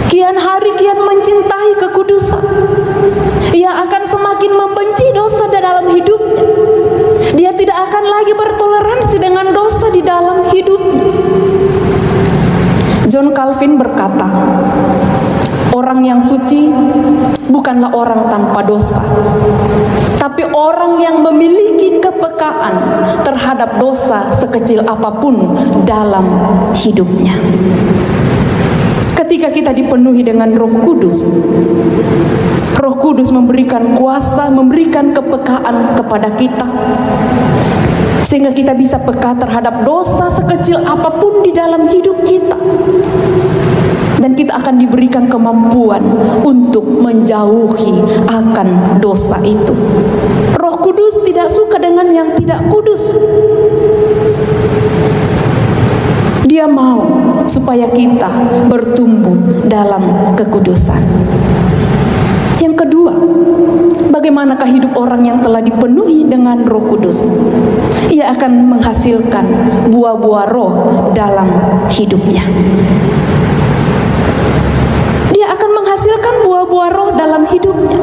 Kian hari kian mencintai kekudusan. Ia akan semakin membenci dosa di dalam hidupnya. Dia tidak akan lagi bertoleransi dengan dosa di dalam hidupnya. John Calvin berkata, orang yang suci bukanlah orang tanpa dosa, tapi orang yang memiliki kepekaan terhadap dosa sekecil apapun dalam hidupnya. Ketika kita dipenuhi dengan Roh Kudus, Roh Kudus memberikan kuasa, memberikan kepekaan kepada kita, sehingga kita bisa peka terhadap dosa sekecil apapun di dalam hidup kita. Dan kita akan diberikan kemampuan untuk menjauhi akan dosa itu. Roh Kudus tidak suka dengan yang tidak kudus. Dia mau supaya kita bertumbuh dalam kekudusan. Yang kedua, bagaimanakah hidup orang yang telah dipenuhi dengan Roh Kudus? Ia akan menghasilkan buah-buah roh dalam hidupnya. Dia akan menghasilkan buah-buah roh dalam hidupnya.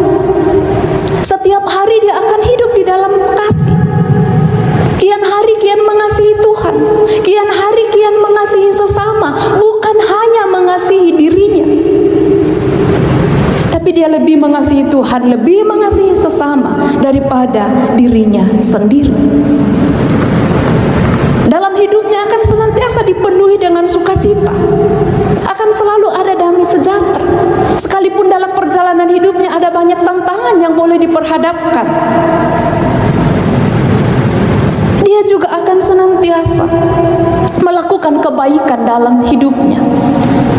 Setiap hari dia akan hidup di dalam kasih. Kian hari kian mengasihi Tuhan. Kian hari kian mengasihi sesama. Bukan hanya mengasihi dirinya, tapi dia lebih mengasihi Tuhan, lebih mengasihi sesama daripada dirinya sendiri. Dalam hidupnya akan senantiasa dipenuhi dengan sukacita. Akan selalu ada damai sejahtera. Sekalipun dalam perjalanan hidupnya ada banyak tantangan yang boleh diperhadapkan, dia juga akan senantiasa melakukan kebaikan dalam hidupnya.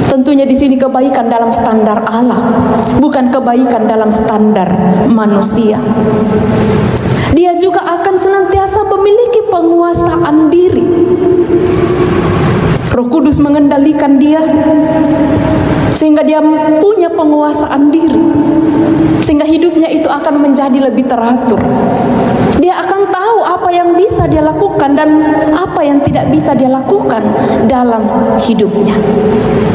Tentunya di sini kebaikan dalam standar Allah, bukan kebaikan dalam standar manusia. Dia juga akan senantiasa memiliki penguasaan diri. Roh Kudus mengendalikan dia, sehingga dia punya penguasaan diri, sehingga hidupnya itu akan menjadi lebih teratur. Dia akan tahu apa yang bisa dia lakukan dan apa yang tidak bisa dia lakukan dalam hidupnya.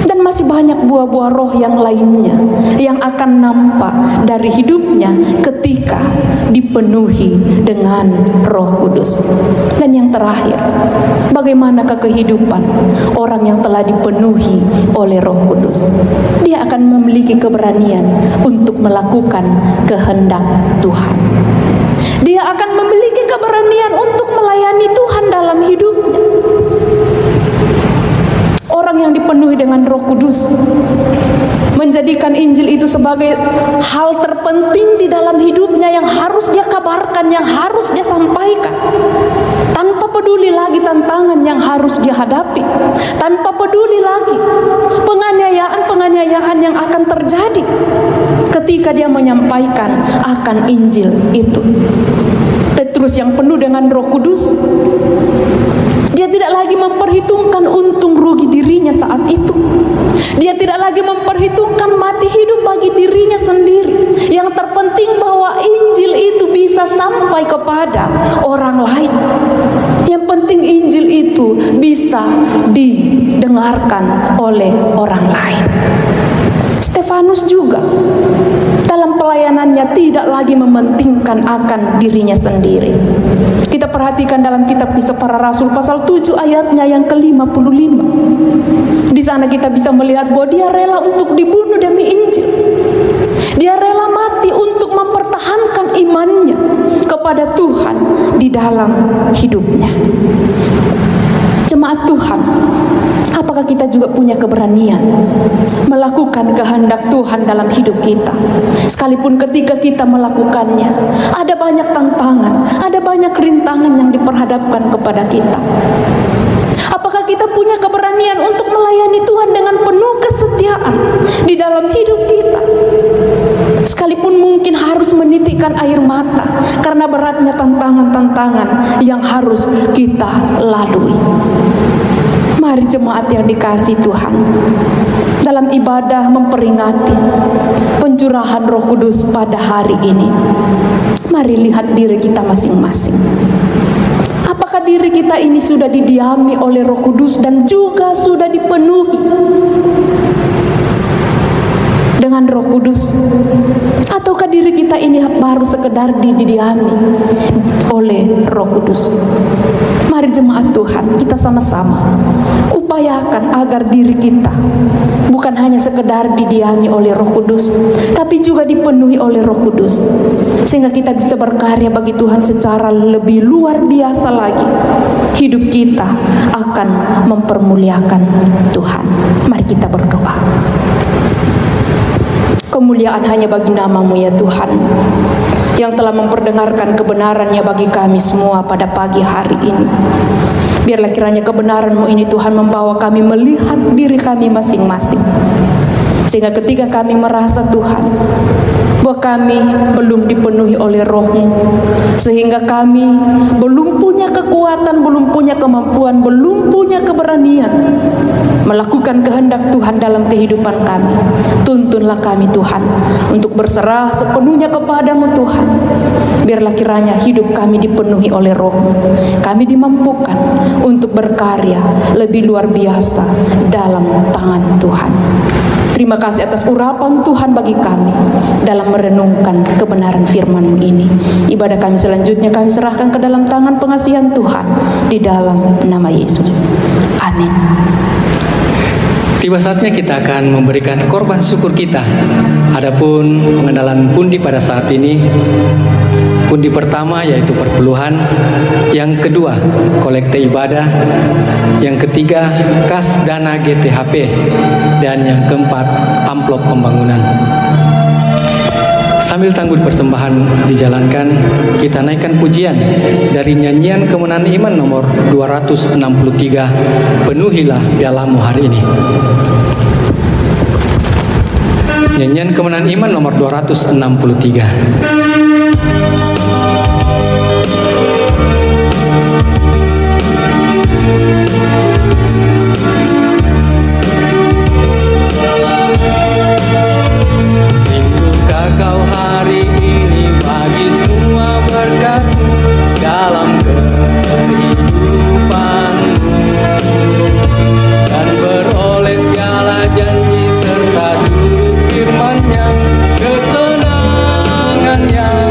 Dan masih banyak buah-buah roh yang lainnya yang akan nampak dari hidupnya ketika dipenuhi dengan Roh Kudus. Dan yang terakhir, bagaimanakah kehidupan orang yang telah dipenuhi oleh Roh Kudus? Dia akan memiliki keberanian untuk melakukan kehendak Tuhan. Dia akan memiliki keberanian untuk melayani Tuhan dalam hidupnya. Orang yang dipenuhi dengan Roh Kudus menjadikan Injil itu sebagai hal terpenting di dalam hidupnya yang harus dia kabarkan, yang harus dia sampaikan. Tanpa peduli lagi tantangan yang harus dia hadapi, tanpa peduli lagi penganiayaan yang akan terjadi ketika dia menyampaikan akan Injil itu. Petrus yang penuh dengan Roh Kudus, dia tidak lagi memperhitungkan untung rugi dirinya saat itu. Dia tidak lagi memperhitungkan mati hidup bagi dirinya sendiri. Yang terpenting bahwa Injil itu bisa sampai kepada orang lain. Yang penting Injil itu bisa didengarkan oleh orang lain. Stefanus juga dalam pelayanannya tidak lagi mementingkan akan dirinya sendiri. Kita perhatikan dalam kitab Kisah Para Rasul pasal 7 ayatnya yang ke-55. Di sana kita bisa melihat bahwa dia rela untuk dibunuh demi Injil. Dia rela mati untuk mempertahankan imannya kepada Tuhan di dalam hidupnya. Jemaat Tuhan, apakah kita juga punya keberanian melakukan kehendak Tuhan dalam hidup kita? Sekalipun ketika kita melakukannya, ada banyak tantangan, ada banyak rintangan yang diperhadapkan kepada kita. Apakah kita punya keberanian untuk melayani Tuhan dengan penuh kesetiaan di dalam hidup kita? sekalipun mungkin harus menitikkan air mata karena beratnya tantangan-tantangan yang harus kita lalui. Mari jemaat yang dikasihi Tuhan, dalam ibadah memperingati pencurahan Roh Kudus pada hari ini, mari lihat diri kita masing-masing. Apakah diri kita ini sudah didiami oleh Roh Kudus dan juga sudah dipenuhi dengan Roh Kudus, ataukah diri kita ini baru sekedar didiami oleh Roh Kudus? Mari jemaat Tuhan, kita sama-sama upayakan agar diri kita bukan hanya sekedar didiami oleh Roh Kudus, tapi juga dipenuhi oleh Roh Kudus, sehingga kita bisa berkarya bagi Tuhan secara lebih luar biasa lagi. Hidup kita akan mempermuliakan Tuhan. Mari kita berdoa. Kemuliaan hanya bagi nama-Mu ya Tuhan, yang telah memperdengarkan kebenaran-Nya bagi kami semua pada pagi hari ini. Biarlah kiranya kebenaran-Mu ini Tuhan membawa kami melihat diri kami masing-masing, sehingga ketika kami merasa Tuhan bahwa kami belum dipenuhi oleh Roh-Mu, sehingga kami belum punya kekuatan, belum punya kemampuan, belum punya keberanian melakukan kehendak Tuhan dalam kehidupan kami, tuntunlah kami Tuhan untuk berserah sepenuhnya kepadamu Tuhan. Biarlah kiranya hidup kami dipenuhi oleh Roh-Mu, kami dimampukan untuk berkarya lebih luar biasa dalam tangan Tuhan. Terima kasih atas urapan Tuhan bagi kami dalam merenungkan kebenaran firman-Mu ini. Ibadah kami selanjutnya kami serahkan ke dalam tangan pengasihan Tuhan di dalam nama Yesus. Amin. Tiba saatnya kita akan memberikan korban syukur kita. Adapun pengenalan pundi pada saat ini, pundi pertama yaitu perpuluhan, yang kedua kolekte ibadah, yang ketiga kas dana GTHP, dan yang keempat amplop pembangunan. Sambil tanggul persembahan dijalankan, kita naikkan pujian dari nyanyian Kemenangan Iman nomor 263, Penuhilah Piala-Mu hari ini. Nyanyian Kemenangan Iman nomor 263. Kesenangan yang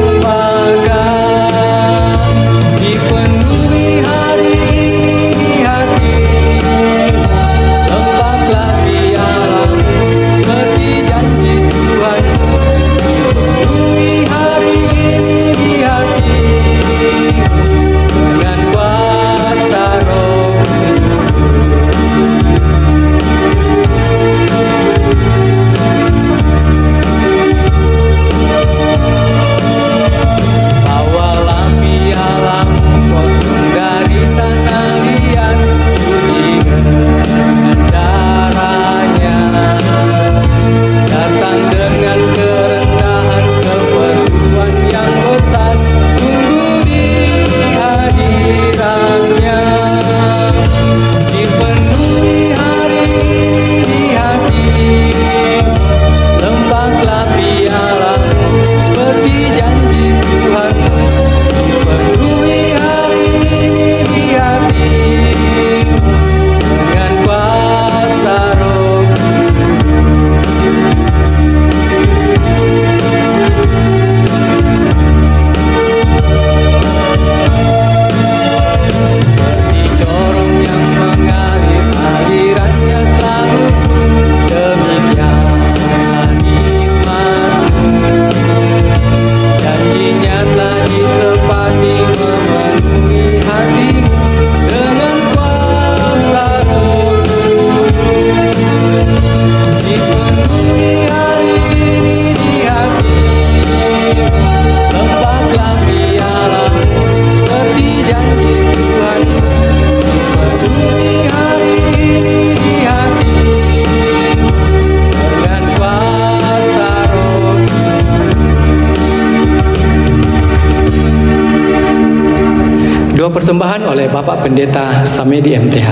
Persembahan oleh Bapak Pendeta Samedi MTH.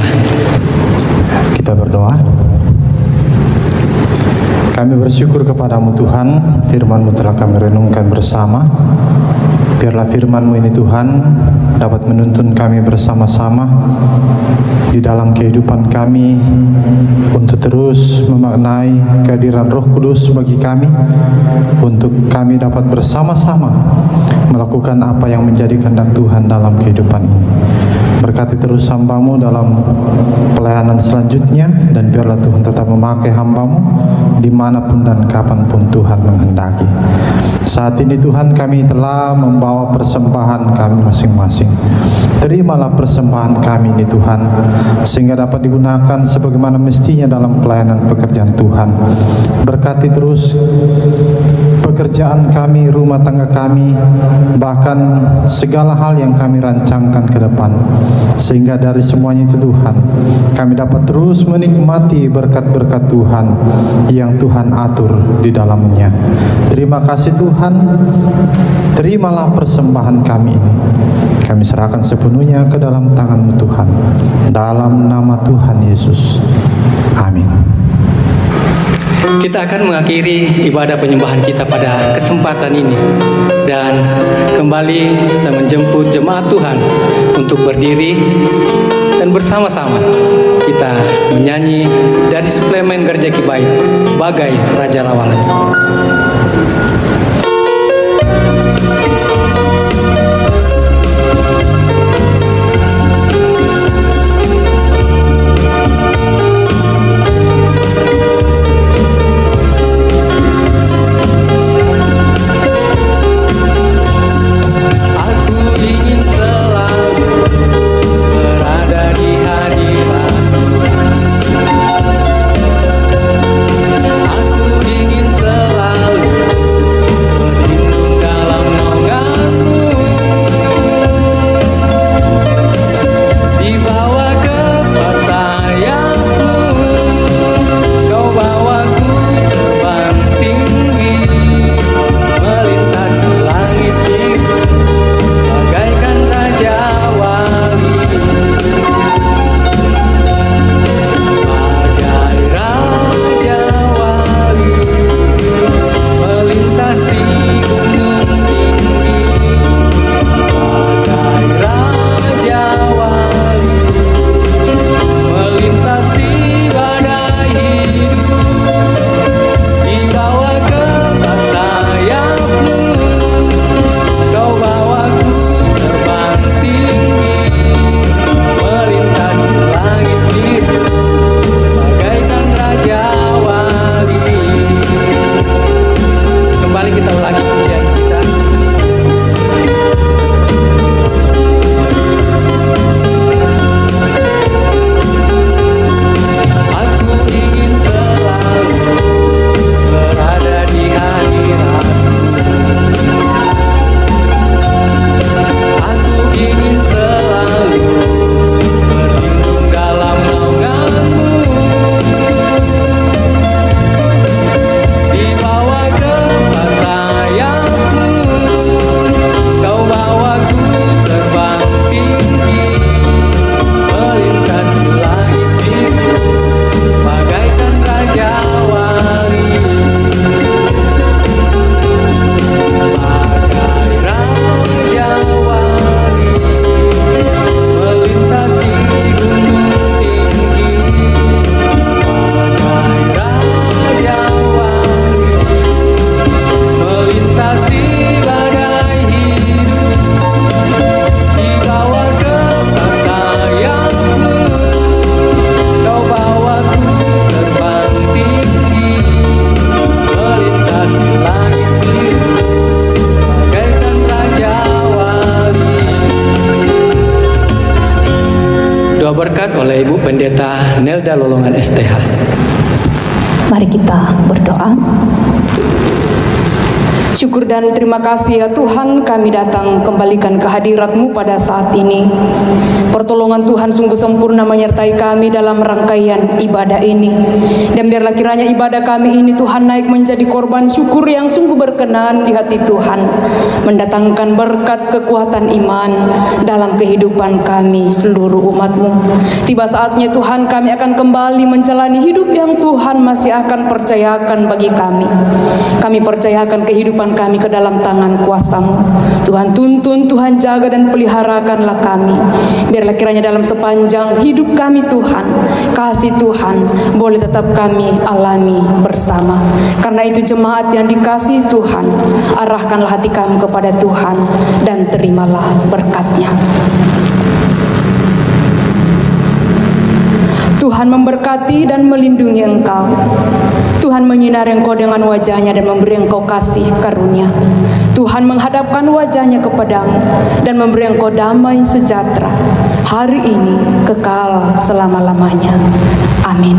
Kita berdoa. Kami bersyukur kepadamu Tuhan, firman-Mu telah kami renungkan bersama. Biarlah firman-Mu ini Tuhan dapat menuntun kami bersama-sama di dalam kehidupan kami untuk terus memaknai kehadiran Roh Kudus bagi kami, untuk kami dapat bersama-sama melakukan apa yang menjadi kehendak Tuhan dalam kehidupan ini. Berkati terus hamba-Mu dalam pelayanan selanjutnya, dan biarlah Tuhan tetap memakai hamba-Mu dimanapun dan kapanpun Tuhan menghendaki. Saat ini Tuhan, kami telah membawa persembahan kami masing-masing. Terimalah persembahan kami ini Tuhan, sehingga dapat digunakan sebagaimana mestinya dalam pelayanan pekerjaan Tuhan. Berkati terus pekerjaan kami, rumah tangga kami, bahkan segala hal yang kami rancangkan ke depan, sehingga dari semuanya itu Tuhan, kami dapat terus menikmati berkat-berkat Tuhan yang Tuhan atur di dalamnya. Terima kasih Tuhan, terimalah persembahan kami ini. Kami serahkan sepenuhnya ke dalam tangan-Mu Tuhan, dalam nama Tuhan Yesus. Amin. Kita akan mengakhiri ibadah penyembahan kita pada kesempatan ini, dan kembali saya menjemput jemaat Tuhan untuk berdiri dan bersama-sama kita menyanyi dari suplemen Gereja Kibaik, Bagai Raja Rawalan. Aku ingin selalu berlindung dalam Syukur dan terima kasih ya Tuhan, kami datang kembalikan kehadirat-Mu pada saat ini. Pertolongan Tuhan sungguh sempurna menyertai kami dalam rangkaian ibadah ini. Dan biarlah kiranya ibadah kami ini Tuhan naik menjadi korban syukur yang sungguh berkenan di hati Tuhan, mendatangkan berkat kekuatan iman dalam kehidupan kami seluruh umat-Mu. Tiba saatnya Tuhan, kami akan kembali menjalani hidup yang Tuhan masih akan percayakan bagi kami. Kami percayakan kehidupan kami ke dalam tangan kuasa-Mu. Tuhan tuntun, Tuhan jaga dan peliharakanlah kami. Biarlah kiranya dalam sepanjang hidup kami Tuhan, kasih Tuhan boleh tetap kami alami bersama. Karena itu jemaat yang dikasih Tuhan, arahkanlah hati kami kepada Tuhan dan terimalah berkat-Nya. Tuhan memberkati dan melindungi engkau. Tuhan menyinari engkau dengan wajah-Nya dan memberi engkau kasih karunia. Tuhan menghadapkan wajah-Nya kepadamu dan memberi engkau damai sejahtera hari ini kekal selama-lamanya. Amin.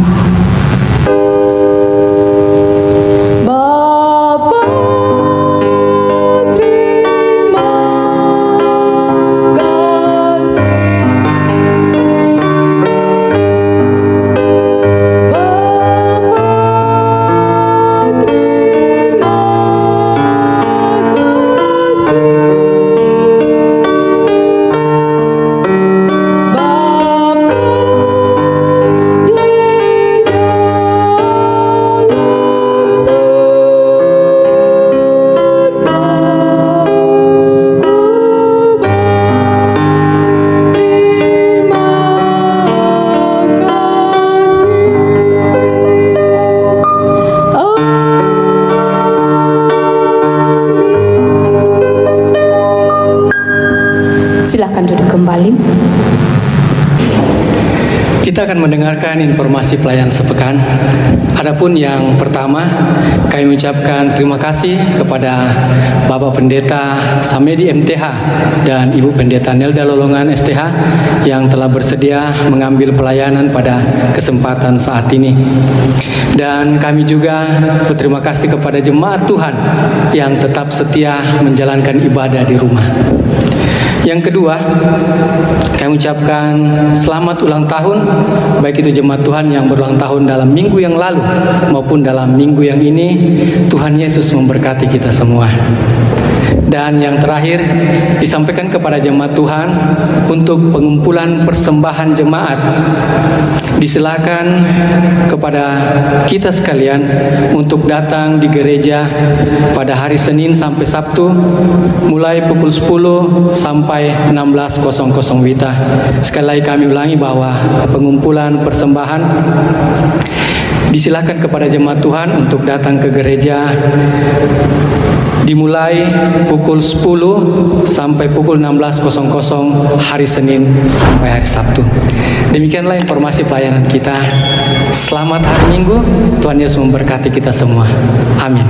Silakan duduk kembali. Kita akan mendengarkan informasi pelayan sepekan. Adapun yang pertama, kami mengucapkan terima kasih kepada Bapak Pendeta Samedi MTH dan Ibu Pendeta Nelda Lolongan STH yang telah bersedia mengambil pelayanan pada kesempatan saat ini. Dan kami juga berterima kasih kepada jemaat Tuhan yang tetap setia menjalankan ibadah di rumah. Yang kedua, kami ucapkan selamat ulang tahun, baik itu jemaat Tuhan yang berulang tahun dalam minggu yang lalu maupun dalam minggu yang ini. Tuhan Yesus memberkati kita semua. Dan yang terakhir, disampaikan kepada jemaat Tuhan untuk pengumpulan persembahan jemaat. Disilakan kepada kita sekalian untuk datang di gereja pada hari Senin sampai Sabtu mulai pukul 10 sampai 16.00 WITA. Sekali lagi kami ulangi bahwa pengumpulan persembahan disilakan kepada jemaat Tuhan untuk datang ke gereja dimulai pukul 10 sampai pukul 16.00 hari Senin sampai hari Sabtu. Demikianlah informasi pelayanan kita. Selamat hari Minggu. Tuhan Yesus memberkati kita semua. Amin.